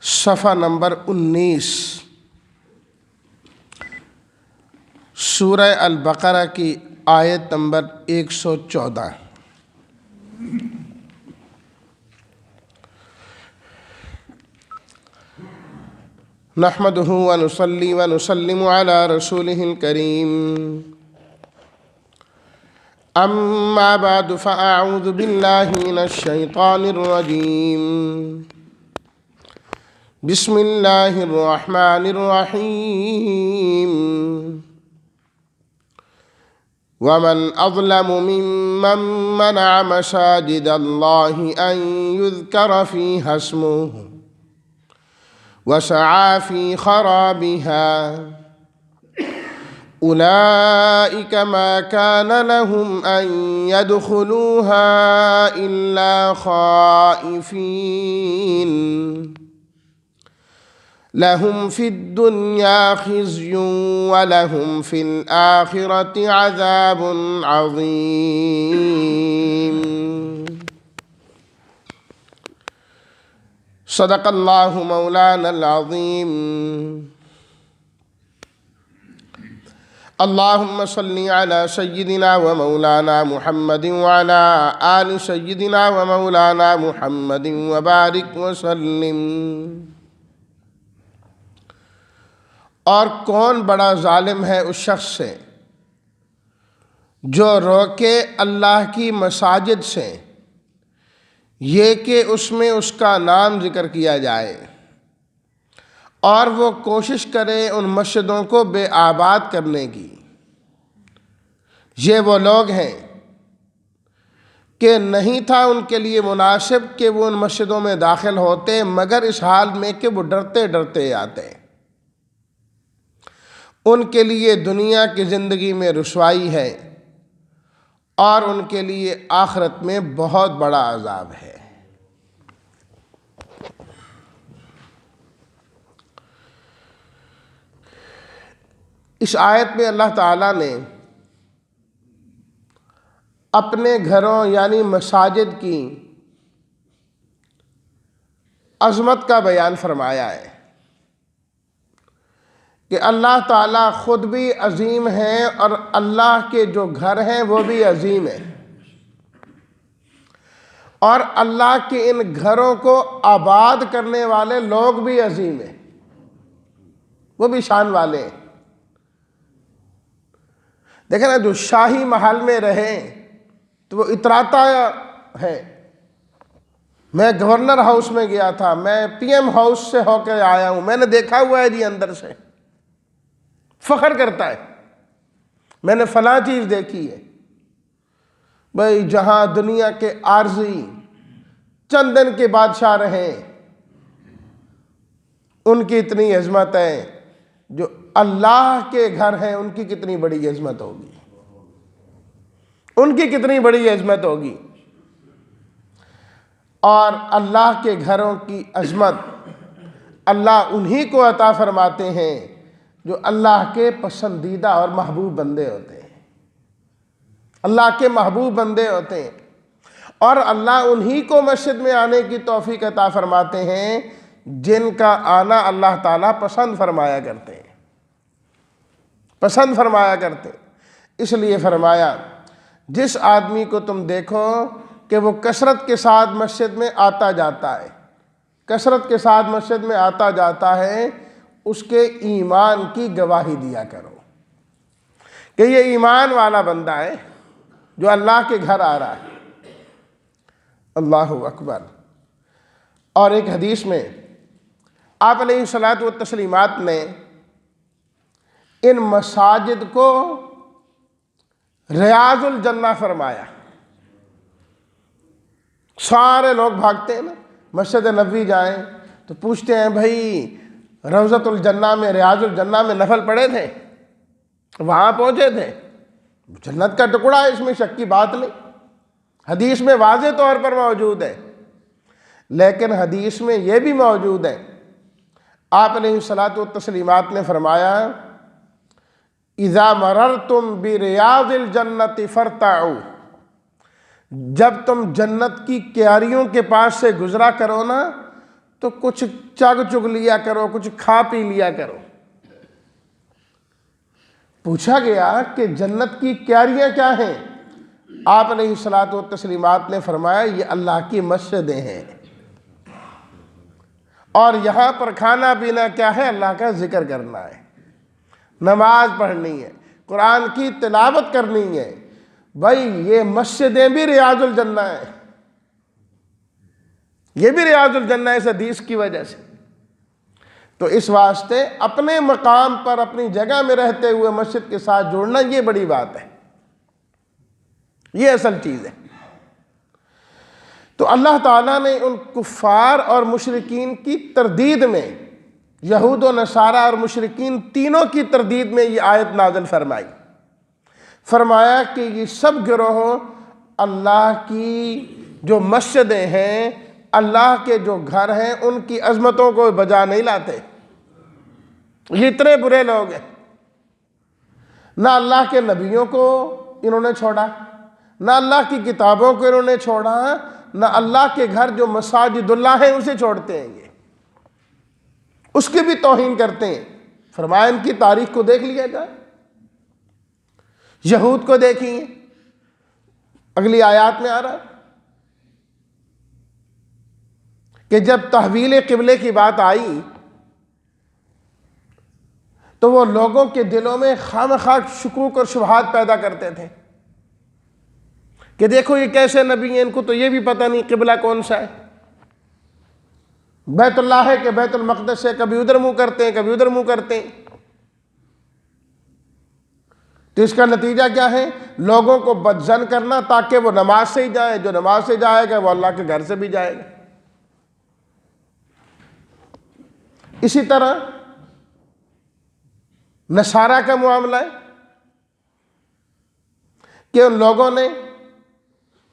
صفحہ نمبر 19 سورہ البقرہ کی آیت نمبر 114۔ نحمدہ ونصلی ونسلم علی رسولہ الکریم، اما بعد فاعوذ باللہ من الشیطان الرجیم، بسم اللہ الرحمن الرحیم۔ ومن اظلم ممن منع مساجد اللہ ان یذکر فیہا اسمہ وسعى في خرابها أولئك ما كان لهم أن يدخلوها إلا خائفين، لهم في الدنيا خزي ولهم في الآخرة عذاب عظيم۔ صدق اللہ مولانا العظیم۔ اللہم صلی علی سیدنا و مولانا محمد وعلی آل سیدنا و مولانا محمد وبارک وسلم۔ اور کون بڑا ظالم ہے اس شخص سے جو روکے اللہ کی مساجد سے یہ کہ اس میں اس کا نام ذکر کیا جائے، اور وہ کوشش کرے ان مسجدوں کو بے آباد کرنے کی۔ یہ وہ لوگ ہیں کہ نہیں تھا ان کے لیے مناسب کہ وہ ان مسجدوں میں داخل ہوتے، مگر اس حال میں کہ وہ ڈرتے ڈرتے آتے۔ ان کے لیے دنیا کی زندگی میں رسوائی ہے اور ان کے لیے آخرت میں بہت بڑا عذاب ہے۔ اس آیت میں اللہ تعالیٰ نے اپنے گھروں یعنی مساجد کی عظمت کا بیان فرمایا ہے کہ اللہ تعالیٰ خود بھی عظیم ہیں اور اللہ کے جو گھر ہیں وہ بھی عظیم ہیں، اور اللہ کے ان گھروں کو آباد کرنے والے لوگ بھی عظیم ہیں، وہ بھی شان والے ہیں۔ دیکھیں نا، جو شاہی محل میں رہیں تو وہ اتراتا ہے۔ میں گورنر ہاؤس میں گیا تھا، میں پی ایم ہاؤس سے ہو کے آیا ہوں، میں نے دیکھا ہوا ہے جی، اندر سے فخر کرتا ہے میں نے فلاں چیز دیکھی ہے۔ بھئی جہاں دنیا کے عارضی چند دن کے بادشاہ رہیں ان کی اتنی عظمت ہے، جو اللہ کے گھر ہیں ان کی کتنی بڑی عظمت ہوگی، ان کی کتنی بڑی عظمت ہوگی۔ اور اللہ کے گھروں کی عظمت اللہ انہی کو عطا فرماتے ہیں جو اللہ کے پسندیدہ اور محبوب بندے ہوتے ہیں، اللہ کے محبوب بندے ہوتے ہیں، اور اللہ انہی کو مسجد میں آنے کی توفیق عطا فرماتے ہیں جن کا آنا اللہ تعالیٰ پسند فرمایا کرتے ہیں، پسند فرمایا کرتے ہیں۔ اس لیے فرمایا جس آدمی کو تم دیکھو کہ وہ کثرت کے ساتھ مسجد میں آتا جاتا ہے، کثرت کے ساتھ مسجد میں آتا جاتا ہے، اس کے ایمان کی گواہی دیا کرو کہ یہ ایمان والا بندہ ہے جو اللہ کے گھر آ رہا ہے۔ اللہ اکبر۔ اور ایک حدیث میں آپ علیہ الصلاۃ والتسلیمات نے ان مساجد کو ریاض الجنہ فرمایا۔ سارے لوگ بھاگتے ہیں نا، مسجد نبوی جائیں تو پوچھتے ہیں بھائی روضۃ الجنہ میں، ریاض الجنہ میں نفل پڑے تھے، وہاں پہنچے تھے؟ جنت کا ٹکڑا ہے، اس میں شک کی بات نہیں، حدیث میں واضح طور پر موجود ہے۔ لیکن حدیث میں یہ بھی موجود ہے، آپ علیہ الصلاۃ والتسلیمات نے فرمایا اذا مررتم بریاض الجنت فارتعوا، جب تم جنت کی کیاریوں کے پاس سے گزرا کرو نا تو کچھ چگ چگ لیا کرو، کچھ کھا پی لیا کرو۔ پوچھا گیا کہ جنت کی کیاریاں کیا ہیں؟ آپ علیہ الصلوۃ والتسلیمات نے فرمایا یہ اللہ کی مسجدیں ہیں، اور یہاں پر کھانا پینا کیا ہے؟ اللہ کا ذکر کرنا ہے، نماز پڑھنی ہے، قرآن کی تلاوت کرنی ہے۔ بھائی یہ مسجدیں بھی ریاض الجنہ ہیں، یہ بھی ریاض الجنہ ہے اس حدیث کی وجہ سے۔ تو اس واسطے اپنے مقام پر اپنی جگہ میں رہتے ہوئے مسجد کے ساتھ جڑنا یہ بڑی بات ہے، یہ اصل چیز ہے۔ تو اللہ تعالیٰ نے ان کفار اور مشرکین کی تردید میں، یہود و نصارہ اور مشرکین تینوں کی تردید میں یہ آیت نازل فرمائی۔ فرمایا کہ یہ سب گروہ اللہ کی جو مسجدیں ہیں، اللہ کے جو گھر ہیں، ان کی عظمتوں کو بجا نہیں لاتے۔ یہ اتنے برے لوگ ہیں، نہ اللہ کے نبیوں کو انہوں نے چھوڑا، نہ اللہ کی کتابوں کو انہوں نے چھوڑا، نہ اللہ کے گھر جو مساجد اللہ ہیں اسے چھوڑتے ہیں، یہ اس کی بھی توہین کرتے ہیں۔ فرمایا ان کی تاریخ کو دیکھ لیا جائے، یہود کو دیکھیں، اگلی آیات میں آ رہا ہے کہ جب تحویل قبلے کی بات آئی تو وہ لوگوں کے دلوں میں خواہ شکوک اور شبہات پیدا کرتے تھے کہ دیکھو یہ کیسے نبی ہیں، ان کو تو یہ بھی پتہ نہیں قبلہ کون سا ہے، بیت اللہ ہے کہ بیت المقدس ہے، کبھی ادھر منہ کرتے ہیں کبھی ادھر منہ کرتے ہیں۔ تو اس کا نتیجہ کیا ہے؟ لوگوں کو بدظن کرنا تاکہ وہ نماز سے ہی جائے، جو نماز سے جائے گا وہ اللہ کے گھر سے بھی جائے گا۔ اسی طرح نصارہ کا معاملہ ہے کہ ان لوگوں نے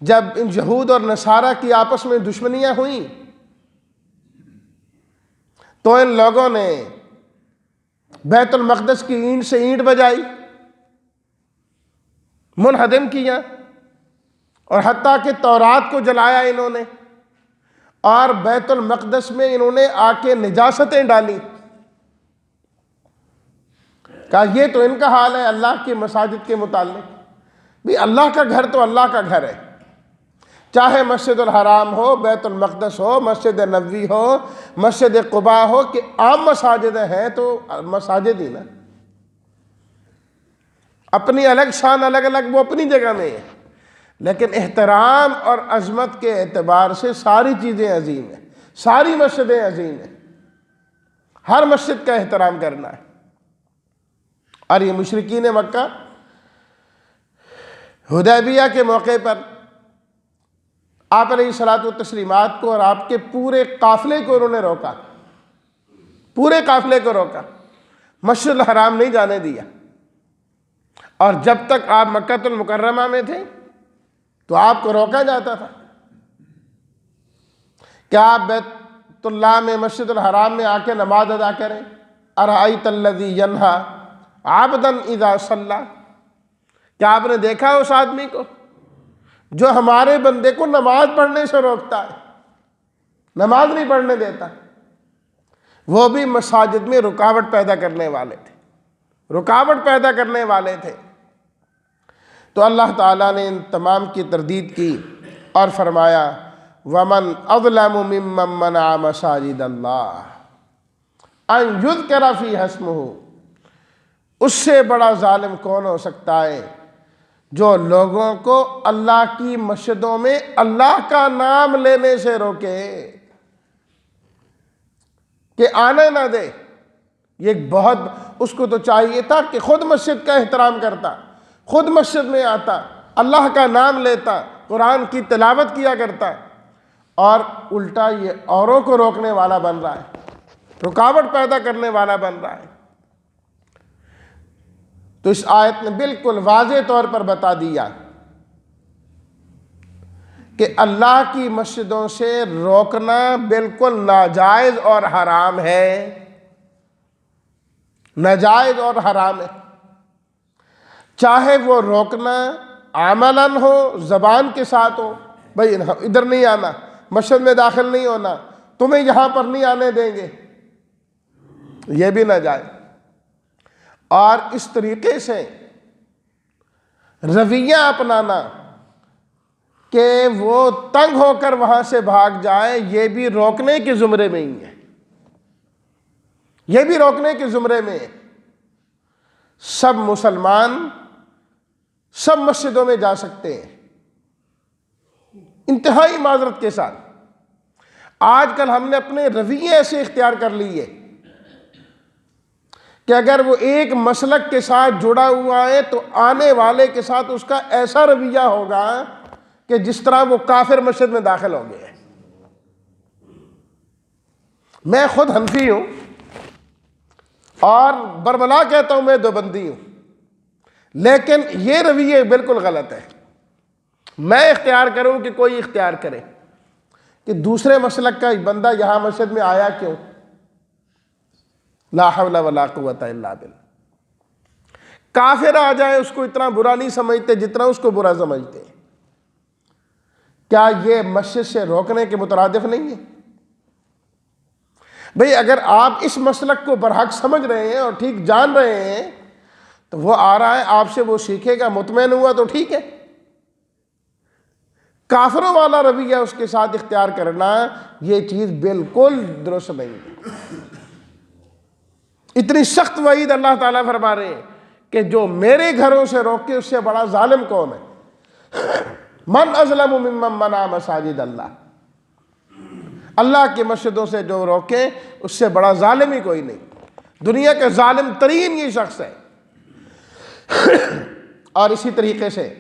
جب ان یہود اور نصارہ کی آپس میں دشمنیاں ہوئیں تو ان لوگوں نے بیت المقدس کی اینٹ سے اینٹ بجائی، منہدم کیا، اور حتیٰ کہ تورات کو جلایا انہوں نے، اور بیت المقدس میں انہوں نے آ کے نجاستیں ڈالی۔ کہا یہ تو ان کا حال ہے اللہ کی مساجد کے متعلق۔ بھی اللہ کا گھر تو اللہ کا گھر ہے، چاہے مسجد الحرام ہو، بیت المقدس ہو، مسجد نبوی ہو، مسجد قباء ہو، کہ عام مساجد ہیں تو مساجد ہی نا، اپنی الگ شان، الگ الگ وہ اپنی جگہ میں ہے، لیکن احترام اور عظمت کے اعتبار سے ساری چیزیں عظیم ہیں، ساری مسجدیں عظیم ہیں، ہر مسجد کا احترام کرنا ہے۔ اور یہ مشرکین مکہ حدیبیہ کے موقع پر آپ علیہ الصلوۃ والتسلیمات کو اور آپ کے پورے قافلے کو انہوں نے روکا، پورے قافلے کو روکا، مسجد الحرام نہیں جانے دیا۔ اور جب تک آپ مکہ المکرمہ میں تھے تو آپ کو روکا جاتا تھا کہ آپ بیت اللہ میں، مسجد الحرام میں آ کے نماز ادا کریں۔ ارأیت الذی ینہا عبدا اذا صلی، کیا آپ نے دیکھا اس آدمی کو جو ہمارے بندے کو نماز پڑھنے سے روکتا ہے، نماز نہیں پڑھنے دیتا؟ وہ بھی مساجد میں رکاوٹ پیدا کرنے والے تھے، رکاوٹ پیدا کرنے والے تھے۔ تو اللہ تعالیٰ نے ان تمام کی تردید کی اور فرمایا وَمَنْ أَظْلَمُ مِمَّنْ مَنَعَ مَسَاجِدَ اللَّهِ أَنْ يُذْكَرَ فِيهَا اسْمُهُ، اس سے بڑا ظالم کون ہو سکتا ہے جو لوگوں کو اللہ کی مسجدوں میں اللہ کا نام لینے سے روکے کہ آنے نہ دے۔ یہ بہت، اس کو تو چاہیے تھا کہ خود مسجد کا احترام کرتا، خود مسجد میں آتا، اللہ کا نام لیتا، قرآن کی تلاوت کیا کرتا، اور الٹا یہ اوروں کو روکنے والا بن رہا ہے، رکاوٹ پیدا کرنے والا بن رہا ہے۔ تو اس آیت نے بالکل واضح طور پر بتا دیا کہ اللہ کی مسجدوں سے روکنا بالکل ناجائز اور حرام ہے، ناجائز اور حرام ہے، چاہے وہ روکنا عملاً ہو، زبان کے ساتھ ہو، بھئی ادھر نہیں آنا، مسجد میں داخل نہیں ہونا، تمہیں یہاں پر نہیں آنے دیں گے، یہ بھی نہ جائے۔ اور اس طریقے سے رویہ اپنانا کہ وہ تنگ ہو کر وہاں سے بھاگ جائے، یہ بھی روکنے کے زمرے میں ہی ہے، یہ بھی روکنے کے زمرے میں ہے۔ سب مسلمان سب مسجدوں میں جا سکتے ہیں انتہائی معذرت کے ساتھ۔ آج کل ہم نے اپنے رویے ایسے اختیار کر لیے کہ اگر وہ ایک مسلک کے ساتھ جڑا ہوا ہے تو آنے والے کے ساتھ اس کا ایسا رویہ ہوگا کہ جس طرح وہ کافر مسجد میں داخل ہو گئے۔ میں خود حنفی ہوں اور برملا کہتا ہوں میں دیوبندی ہوں، لیکن یہ رویہ بالکل غلط ہے۔ میں اختیار کروں کہ کوئی اختیار کرے کہ دوسرے مسلک کا بندہ یہاں مسجد میں آیا کیوں؟ لا حول ولا قوت الا باللہ۔ کافر آ جائے اس کو اتنا برا نہیں سمجھتے جتنا اس کو برا سمجھتے ہیں۔ کیا یہ مسجد سے روکنے کے مترادف نہیں ہے؟ بھئی اگر آپ اس مسلک کو برحق سمجھ رہے ہیں اور ٹھیک جان رہے ہیں تو وہ آ رہا ہے آپ سے، وہ سیکھے گا، مطمئن ہوا تو ٹھیک ہے۔ کافروں والا رویہ اس کے ساتھ اختیار کرنا یہ چیز بالکل درست نہیں ہے۔ اتنی سخت وعید اللہ تعالیٰ فرما رہے ہیں کہ جو میرے گھروں سے روکے اس سے بڑا ظالم کون ہے؟ من اظلم ممن منع مساجد اللہ۔ اللہ کی مسجدوں سے جو روکے اس سے بڑا ظالم ہی کوئی نہیں۔ دنیا کا ظالم ترین یہ شخص ہے۔ اور اسی طریقے سے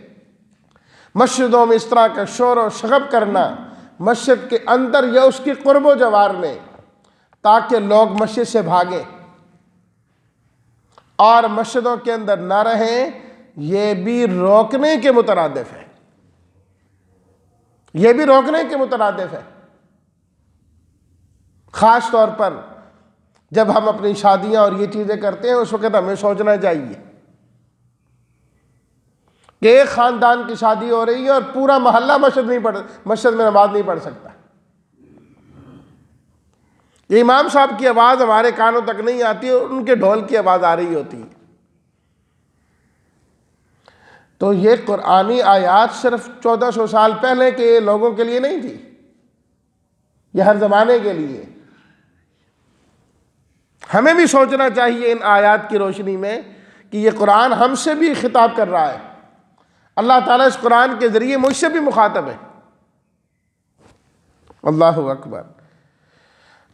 مسجدوں میں اس طرح کا شور و شغب کرنا مسجد کے اندر یا اس کی قرب و جوار میں، تاکہ لوگ مسجد سے بھاگیں اور مسجدوں کے اندر نہ رہیں، یہ بھی روکنے کے مترادف ہے، یہ بھی روکنے کے مترادف ہے۔ خاص طور پر جب ہم اپنی شادیاں اور یہ چیزیں کرتے ہیں اس وقت ہمیں سوچنا چاہیے کہ ایک خاندان کی شادی ہو رہی ہے اور پورا محلہ مسجد میں نماز نہیں پڑھ سکتا۔ یہ امام صاحب کی آواز ہمارے کانوں تک نہیں آتی اور ان کے ڈھول کی آواز آ رہی ہوتی ہے۔ تو یہ قرآنی آیات صرف 1400 سال پہلے کے لوگوں کے لیے نہیں تھی، یہ ہر زمانے کے لیے۔ ہمیں بھی سوچنا چاہیے ان آیات کی روشنی میں کہ یہ قرآن ہم سے بھی خطاب کر رہا ہے۔ اللہ تعالیٰ اس قرآن کے ذریعے مجھ سے بھی مخاطب ہے۔ اللہ اکبر۔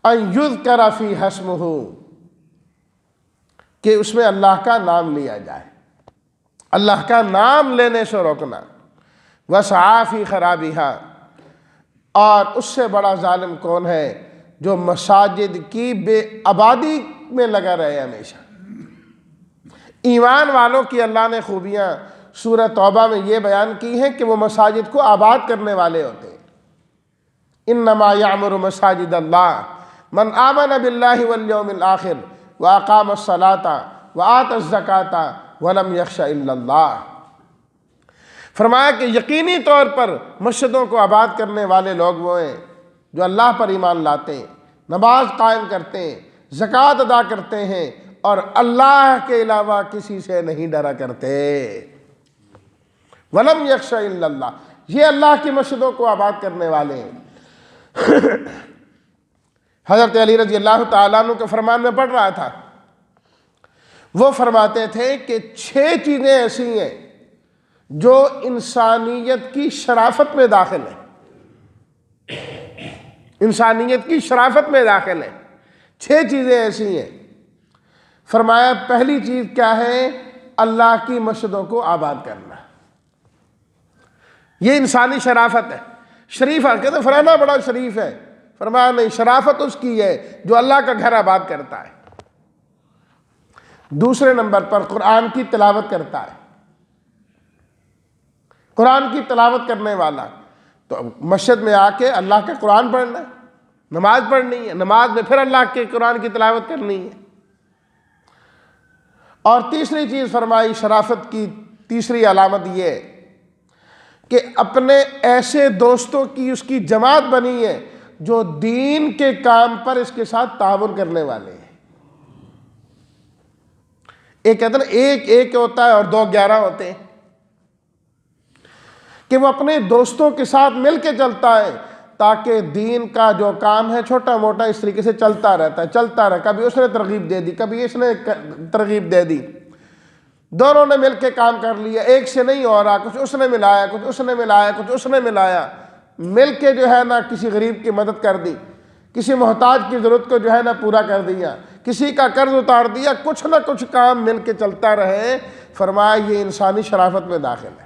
ان یذکر فیہ اسمہ، کہ اس میں اللہ کا نام لیا جائے، اللہ کا نام لینے سے روکنا۔ وسعی فی خرابہا، اور اس سے بڑا ظالم کون ہے جو مساجد کی بے آبادی میں لگا رہے ہمیشہ۔ ایمان والوں کی اللہ نے خوبیاں سورہ توبہ میں یہ بیان کی ہیں کہ وہ مساجد کو آباد کرنے والے ہوتے ہیں۔ انما یعمر مساجد اللہ من آمن باللہ والیوم الآخر واقام الصلاۃ وآت الزکاۃ ولم یخش الا اللہ۔ فرمایا کہ یقینی طور پر مسجدوں کو آباد کرنے والے لوگ وہ ہیں جو اللہ پر ایمان لاتے ہیں، نماز قائم کرتے ہیں، زکوٰۃ ادا کرتے ہیں اور اللہ کے علاوہ کسی سے نہیں ڈرا کرتے۔ وَلَمْ يَخْشَ إِلَّا اللَّهِ، یہ اللہ کی مسجدوں کو آباد کرنے والے ہیں۔ حضرت علی رضی اللہ تعالیٰ عنہ کے فرمان میں پڑھ رہا تھا، وہ فرماتے تھے کہ 6 چیزیں ایسی ہیں جو انسانیت کی شرافت میں داخل ہیں، انسانیت کی شرافت میں داخل ہیں۔ 6 چیزیں ایسی ہیں۔ فرمایا پہلی چیز کیا ہے؟ اللہ کی مسجدوں کو آباد کرنا۔ یہ انسانی شرافت ہے۔ شریف کہتے ہیں فلانا بڑا شریف ہے، فرمایا نہیں، شرافت اس کی ہے جو اللہ کا گھر آباد کرتا ہے۔ دوسرے نمبر پر قرآن کی تلاوت کرتا ہے۔ قرآن کی تلاوت کرنے والا تو مسجد میں آ کے اللہ کا قرآن پڑھنا ہے، نماز پڑھنی ہے، نماز میں پھر اللہ کے قرآن کی تلاوت کرنی ہے۔ اور تیسری چیز فرمائی شرافت کی تیسری علامت یہ ہے کہ اپنے ایسے دوستوں کی اس کی جماعت بنی ہے جو دین کے کام پر اس کے ساتھ تعاون کرنے والے ہیں۔ ایک کہتے ہیں نا ایک ایک ہوتا ہے اور دو 11 ہوتے ہیں، کہ وہ اپنے دوستوں کے ساتھ مل کے چلتا ہے تاکہ دین کا جو کام ہے چھوٹا موٹا اس طریقے سے چلتا رہتا ہے، چلتا رہا۔ کبھی اس نے ترغیب دے دی، کبھی اس نے ترغیب دے دی، دونوں نے مل کے کام کر لیا، ایک سے نہیں ہو رہا، کچھ اس نے ملایا، کچھ اس نے ملایا، کچھ اس نے ملایا، مل کے جو ہے نا کسی غریب کی مدد کر دی، کسی محتاج کی ضرورت کو جو ہے نا پورا کر دیا، کسی کا قرض اتار دیا، کچھ نہ کچھ کام مل کے چلتا رہے۔ فرمایا یہ انسانی شرافت میں داخل ہے۔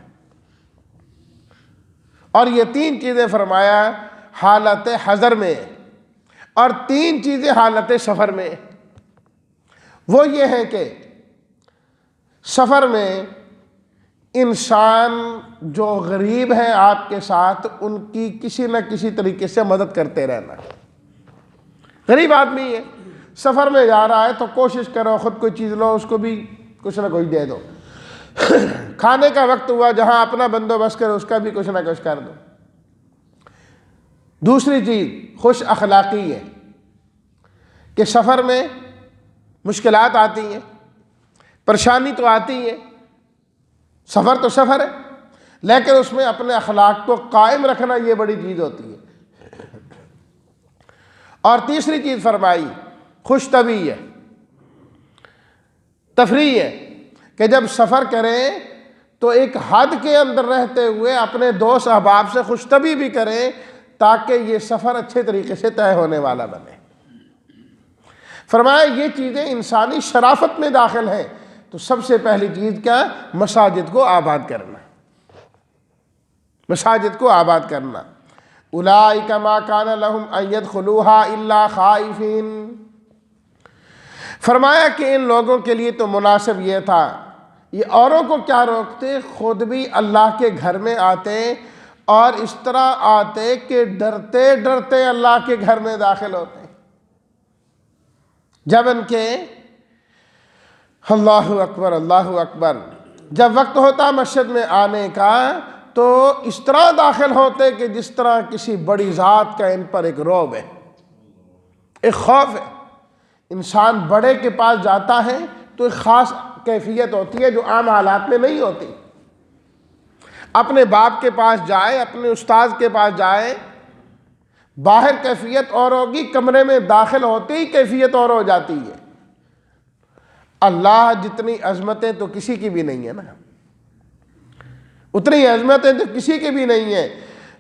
اور یہ 3 چیزیں فرمایا حالت حضر میں، اور 3 چیزیں حالت سفر میں۔ وہ یہ ہے کہ سفر میں انسان جو غریب ہیں آپ کے ساتھ، ان کی کسی نہ کسی طریقے سے مدد کرتے رہنا۔ غریب آدمی ہے، سفر میں جا رہا ہے تو کوشش کرو خود کوئی چیز لو، اس کو بھی کچھ نہ کچھ دے دو۔ کھانے کا وقت ہوا، جہاں اپنا بندوبست کرو اس کا بھی کچھ نہ کچھ کر دو۔ دوسری چیز خوش اخلاقی ہے کہ سفر میں مشکلات آتی ہیں، پریشانی تو آتی ہے، سفر تو سفر ہے، لیکن اس میں اپنے اخلاق کو قائم رکھنا یہ بڑی چیز ہوتی ہے۔ اور تیسری چیز فرمائی خوش طبعی ہے، تفریح ہے، کہ جب سفر کریں تو ایک حد کے اندر رہتے ہوئے اپنے دوست احباب سے خوش طبعی بھی کریں تاکہ یہ سفر اچھے طریقے سے طے ہونے والا بنے۔ فرمایا یہ چیزیں انسانی شرافت میں داخل ہیں، تو سب سے پہلی چیز کیا؟ مساجد کو آباد کرنا، مساجد کو آباد کرنا۔ اولئک ما کان لہم ان یدخلوها الا خائفین۔ فرمایا کہ ان لوگوں کے لیے تو مناسب یہ تھا، یہ اوروں کو کیا روکتے، خود بھی اللہ کے گھر میں آتے اور اس طرح آتے کہ ڈرتے ڈرتے اللہ کے گھر میں داخل ہوتے۔ جب ان کے اللہ اکبر اللہ اکبر جب وقت ہوتا مسجد میں آنے کا تو اس طرح داخل ہوتے کہ جس طرح کسی بڑی ذات کا ان پر ایک رعب ہے، ایک خوف ہے۔ انسان بڑے کے پاس جاتا ہے تو ایک خاص کیفیت ہوتی ہے جو عام حالات میں نہیں ہوتی۔ اپنے باپ کے پاس جائے، اپنے استاد کے پاس جائے، باہر کیفیت اور ہوگی، کمرے میں داخل ہوتے ہی کیفیت اور ہو جاتی ہے۔ اللہ جتنی عظمتیں تو کسی کی بھی نہیں ہے نا، اتنی عظمتیں تو کسی کی بھی نہیں ہے۔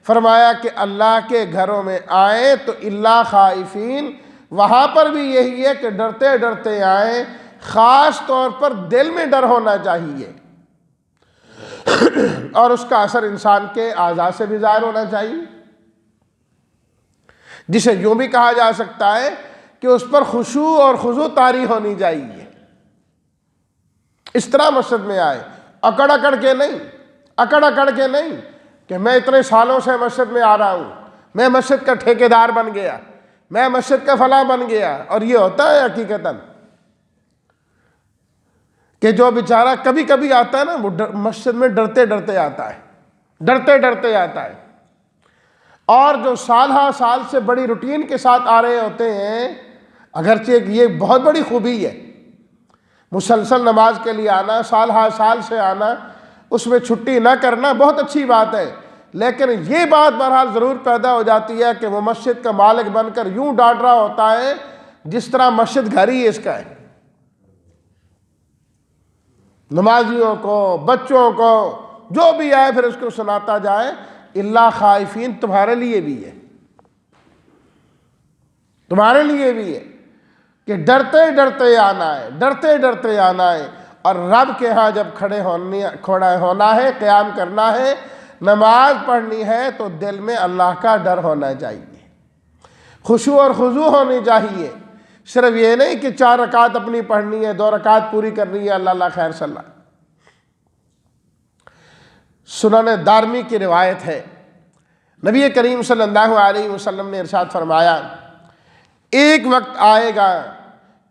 فرمایا کہ اللہ کے گھروں میں آئیں تو اللہ خائفین، وہاں پر بھی یہی ہے کہ ڈرتے ڈرتے آئیں، خاص طور پر دل میں ڈر ہونا چاہیے، اور اس کا اثر انسان کے اعضاء سے بھی ظاہر ہونا چاہیے، جسے یوں بھی کہا جا سکتا ہے کہ اس پر خشوع اور خضوع طاری ہونی چاہیے۔ اس طرح مسجد میں آئے، اکڑ اکڑ کے نہیں، اکڑ اکڑ کے نہیں کہ میں اتنے سالوں سے مسجد میں آ رہا ہوں، میں مسجد کا ٹھیکیدار بن گیا، میں مسجد کا فلاں بن گیا۔ اور یہ ہوتا ہے حقیقتاً کہ جو بیچارہ کبھی کبھی آتا ہے نا، وہ مسجد میں ڈرتے ڈرتے آتا ہے، ڈرتے ڈرتے آتا ہے، اور جو سال ہا سال سے بڑی روٹین کے ساتھ آ رہے ہوتے ہیں، اگرچہ یہ بہت بڑی خوبی ہے، مسلسل نماز کے لیے آنا، سال ہا سال سے آنا، اس میں چھٹی نہ کرنا بہت اچھی بات ہے، لیکن یہ بات بہرحال ضرور پیدا ہو جاتی ہے کہ وہ مسجد کا مالک بن کر یوں ڈانٹ رہا ہوتا ہے جس طرح مسجد گھر ہی اس کا ہے۔ نمازیوں کو، بچوں کو، جو بھی آئے پھر اس کو سناتا جائے، اللہ خائفین تمہارے لیے بھی ہے، تمہارے لیے بھی ہے کہ ڈرتے ڈرتے آنا ہے، ڈرتے ڈرتے آنا ہے، اور رب کے ہاں جب کھڑا ہونا ہے، قیام کرنا ہے، نماز پڑھنی ہے تو دل میں اللہ کا ڈر ہونا چاہیے، خشوع اور خضوع ہونی چاہیے۔ صرف یہ نہیں کہ 4 رکعت اپنی پڑھنی ہے، 2 رکعت پوری کرنی ہے، اللہ اللہ خیر صلی اللہ۔ سنن دارمی کی روایت ہے، نبی کریم صلی اللہ علیہ وسلم نے ارشاد فرمایا، ایک وقت آئے گا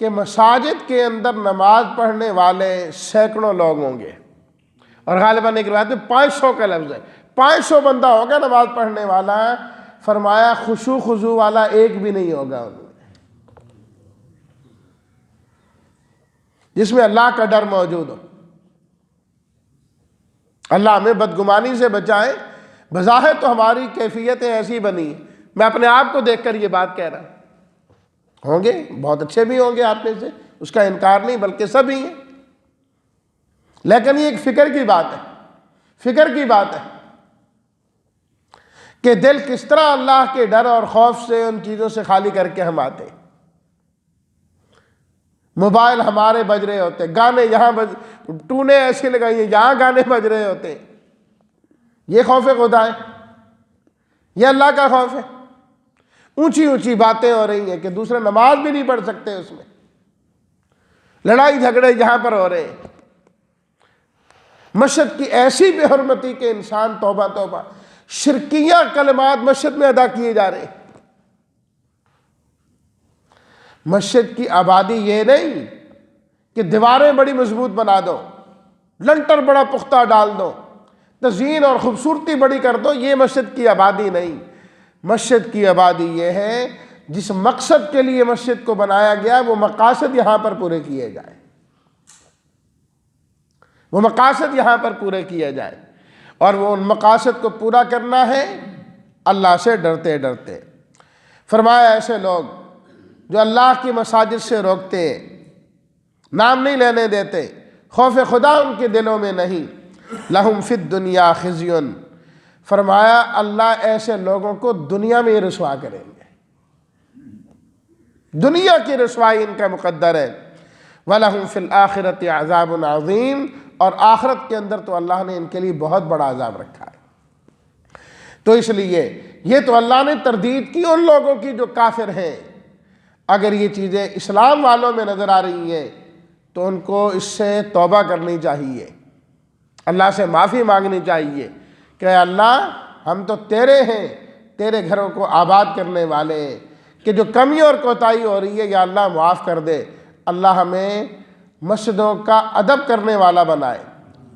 کہ مساجد کے اندر نماز پڑھنے والے سینکڑوں لوگ ہوں گے، اور غالباً ایک روایت میں 500 کا لفظ ہے، 500 بندہ ہوگا نماز پڑھنے والا، فرمایا خشوع خضوع والا ایک بھی نہیں ہوگا ان میں، جس میں اللہ کا ڈر موجود ہو۔ اللہ ہمیں بدگمانی سے بچائے۔ بظاہر تو ہماری کیفیتیں ایسی بنی ہیں، میں اپنے آپ کو دیکھ کر یہ بات کہہ رہا ہوں گے بہت اچھے بھی ہوں گے آپ میں سے، اس کا انکار نہیں، بلکہ سب ہی ہیں، لیکن یہ ایک فکر کی بات ہے، فکر کی بات ہے کہ دل کس طرح اللہ کے ڈر اور خوف سے ان چیزوں سے خالی کر کے ہم آتے۔ موبائل ہمارے بج رہے ہوتے، گانے یہاں ٹونے ایسے لگائی ہیں یہاں گانے بج رہے ہوتے، یہ خوف خدا ہے، یہ اللہ کا خوف ہے۔ اونچی اونچی باتیں ہو رہی ہیں کہ دوسرے نماز بھی نہیں پڑھ سکتے، اس میں لڑائی جھگڑے یہاں پر ہو رہے ہیں، مسجد کی ایسی بے حرمتی کہ انسان توبہ توبہ، شرکیہ کلمات مسجد میں ادا کیے جا رہے ہیں۔ مسجد کی آبادی یہ نہیں کہ دیواریں بڑی مضبوط بنا دو، لنٹر بڑا پختہ ڈال دو، تزئین اور خوبصورتی بڑی کر دو، یہ مسجد کی آبادی نہیں۔ مسجد کی آبادی یہ ہے جس مقصد کے لیے مسجد کو بنایا گیا وہ مقاصد یہاں پر پورے کیے جائیں، وہ مقاصد یہاں پر پورے کیے جائیں، اور وہ ان مقاصد کو پورا کرنا ہے اللہ سے ڈرتے ڈرتے۔ فرمایا ایسے لوگ جو اللہ کی مساجد سے روکتے، نام نہیں لینے دیتے، خوف خدا ان کے دلوں میں نہیں، لہم فی الدنیا خزی، فرمایا اللہ ایسے لوگوں کو دنیا میں ہی رسوا کریں گے، دنیا کی رسوائی ان کا مقدر ہے، وَلَهُمْ فِي الْآخِرَةِ عَذَابٌ عَظِيمٌ، اور آخرت کے اندر تو اللہ نے ان کے لیے بہت بڑا عذاب رکھا ہے۔ تو اس لیے یہ تو اللہ نے تردید کی ان لوگوں کی جو کافر ہیں۔ اگر یہ چیزیں اسلام والوں میں نظر آ رہی ہیں تو ان کو اس سے توبہ کرنی چاہیے، اللہ سے معافی مانگنی چاہیے کہ اے اللہ ہم تو تیرے ہیں، تیرے گھروں کو آباد کرنے والے ہیں، کہ جو کمی اور کوتاہی ہو رہی ہے یا اللہ معاف کر دے۔ اللہ ہمیں مسجدوں کا ادب کرنے والا بنائے،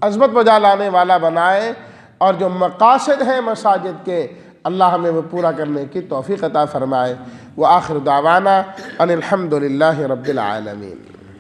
عظمت بجا لانے والا بنائے، اور جو مقاصد ہیں مساجد کے اللہ ہمیں وہ پورا کرنے کی توفیق عطا فرمائے۔ وآخر دعوانا ان الحمد للہ رب العالمین۔